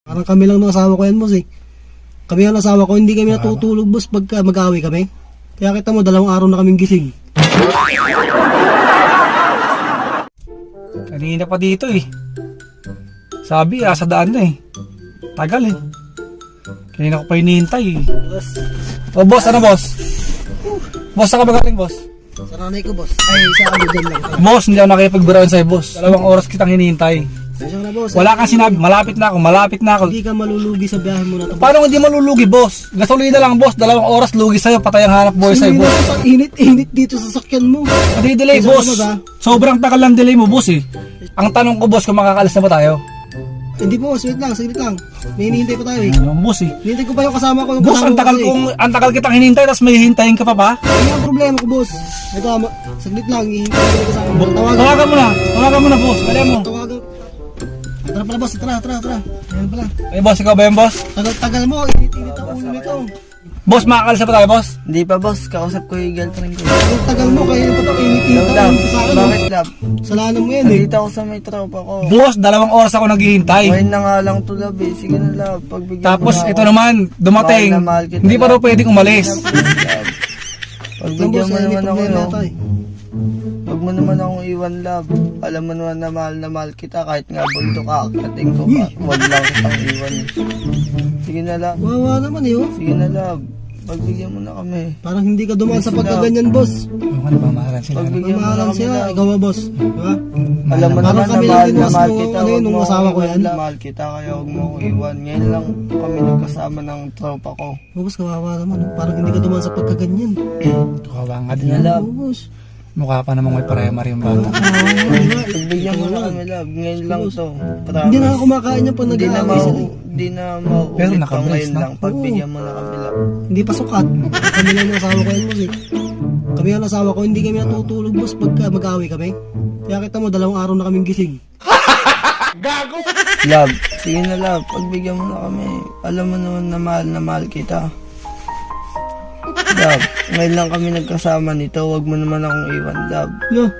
Parang kami lang ng asawa ko yan, boss eh. Kami ang asawa ko, hindi kami natutulog, boss, pagka mag-away kami. Kaya kita mo, 2 araw na kaming gising. Kanina pa dito eh. Sabi, sa daan na eh. Tagal eh. Kanina ko pa hinihintay eh. O boss, ano boss? Boss, saan ka ba galing boss? Sa nanay ko, boss. Ay, sa ano dyan lang. Boss, hindi ako nakipagbirawan sa'yo boss. 2 oras kitang hinihintay. Sasya na, boss. Wala kang sinabi, malapit na ako. Hindi ka malulugi sa biyahe mo na ito. Paano hindi malulugi boss? Gasolina lang boss, 2 oras lugi sa'yo, patay ang hanap buhay sa'yo boss. Ang init-init dito sa sakyan mo. Hindi delay boss. Sobrang tagal lang delay mo boss eh. Ang tanong ko boss, kung makakalis na ba tayo? Hindi boss, wait lang, saglit lang. May hinihintay pa tayo eh. Ano boss eh? Hinihintay ko pa yung kasama ko. Yung Boss, kasama ko kasi. ang tagal kitang hinihintay, tapos may hihintayin ka pa ba? Ano ang problema ko, boss? Ito, saglit lang, hihintay ko yung kasama ko. Tawagan mo na boss, kaya mo. Tawagan. Ay, tara pala boss, tara. Ayan pala. Eh boss, ikaw ba yan boss? Tagal mo, init-init ang ulo nito. Boss, makakalis na ba tayo boss? Hindi pa boss, kausap ko yung girlfriend ko. Tagal mo, kaya pa ito, init-init ang ulo sa akin. Bakit love? Salanan mo yan eh. Nandito ako sa may tropa ko. Boss, 2 oras ako naghihintay. Ngayon na nga lang to love eh. Sige na love, pagbigyan Tapos mo na ito ako. naman, dumating. Mahal na mahal kita, Hindi pa raw love. pwedeng umalis. Pagbigyan mo naman ako problema no. ito eh. Huwag mo naman akong iwan love. Alam mo naman na mahal kita kahit nga bulto ka. Akating ko pa. Huwag lang kitang iwan eh. Sige na love. Wawa naman eh oh. Sige na love. Pagbigyan mo na kami. Parang hindi ka dumaan sa pagkaganyan, boss. Ano ba, mahalan sila? Pagbigyan mo na Mamahalan kami sila, love. ikaw ba, boss? Diba? Alam mo Parang naman na kami lang mahal din, na boss, mahal nung kita. ano yun, Huwag nung mo asawa ko yan. Mahal kita kaya huwag mo akong iwan. Ngayon lang kami nagkasama ng tropa ko. Oh, boss, kawawa naman. Oh. Parang hindi ka dumaan sa pagkaganyan. Kawawa nga din Sige na yan. love. Oh, boss. Mukha pa namang may primary yung bata. Pagbigyan mo na kami love. Ngayon lang to. Hindi na ako kumakain niya pag Hindi na nag-aaway sila. Hindi na mauulit Pero pa nakabrace ngayon na. lang. Pagbigyan mo na kami love. Hindi pa sukat. Kami lang yung asawa ko yan, boss eh. Kami ang asawa ko, hindi kami natutulog, boss, pagka mag-away kami. Kaya kita mo, 2 araw na kaming gising. Love. Sige na love. Pagbigyan mo na kami. Alam mo naman na mahal kita. Love. Ngayon lang kami nagkasama nito. Huwag mo naman akong iwan. Love. Yeah.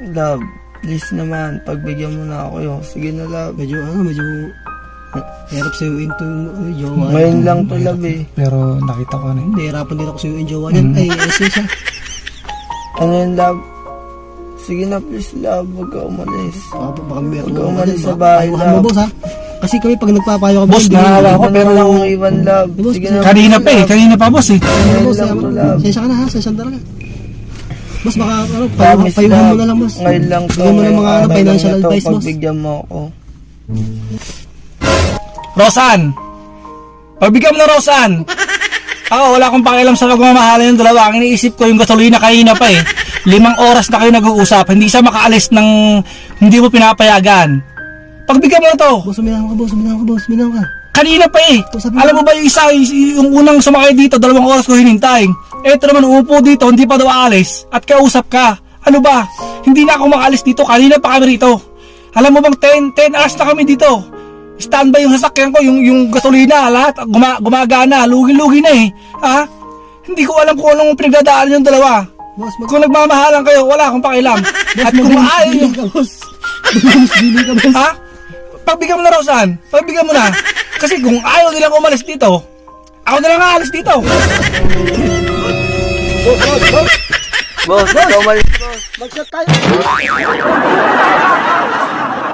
Love. Please naman. Pagbigyan mo na ako yun. Sige na love. Medyo hirap sa'yo into yung jowa. Ngayon lang to love eh. Pero nakita ko na yun. Nahirapan din ako sa'yo yung jowa niyan. Ay, siya. Ano yun love? Sige na please love. Huwag ka umalis. Baka meron Huwag ka umalis sa bahay Ayuhan mo, love. boss ha. Kasi kami pag nagpapayo kami. Boss, naawa ako Huwag pero mo na akong iwan love. Boss, Sige na. kanina pa eh, kanina pa boss eh. Ngayon Boss, lang to love. sensya ka na ha. Sensya talaga. Boss, baka Promise, payuhan mo love. na lang, boss. Ngayon lang to. Bigyan mo ng mga Ngayon financial lang to. advice, boss. Pagbigyan mo ako. Rosan! Pagbigyan mo na Rosan! Ako, wala akong pakialam sa pagmamahalan yung dalawa. Ang iniisip ko yung gasolina kanina pa eh. 5 oras na kayo nag-uusap. Hindi siya makaalis ng hindi mo pinapayagan. Pagbigyan mo na to. Boss, uminaw ka, boss. Uminaw ka. Kanina pa eh. Alam mo ba yung isa, yung unang sumakay dito, 2 oras ko hinintay. Eto naman, uupo dito, hindi pa daw aalis. At kausap ka. Ano ba? Hindi na ako makaalis dito. Kanina pa kami rito. Alam mo bang 10 hours na kami dito. Standby yung sasakyan ko, yung gasolina, lahat gumagana, lugi-lugi na eh. Ha? Hindi ko alam kung anong pinagdadaanan yung dalawa. Boss, Kung nagmamahalan kayo, wala akong pakialam. At kung ayaw nyo, ka, boss. Bili ka, boss. ha? Pagbigyan mo na Rosan. Pagbigyan mo na. Kasi kung ayaw nilang umalis dito, ako na lang aalis dito. Boss, ikaw umalis boss. Mag-shot tayo.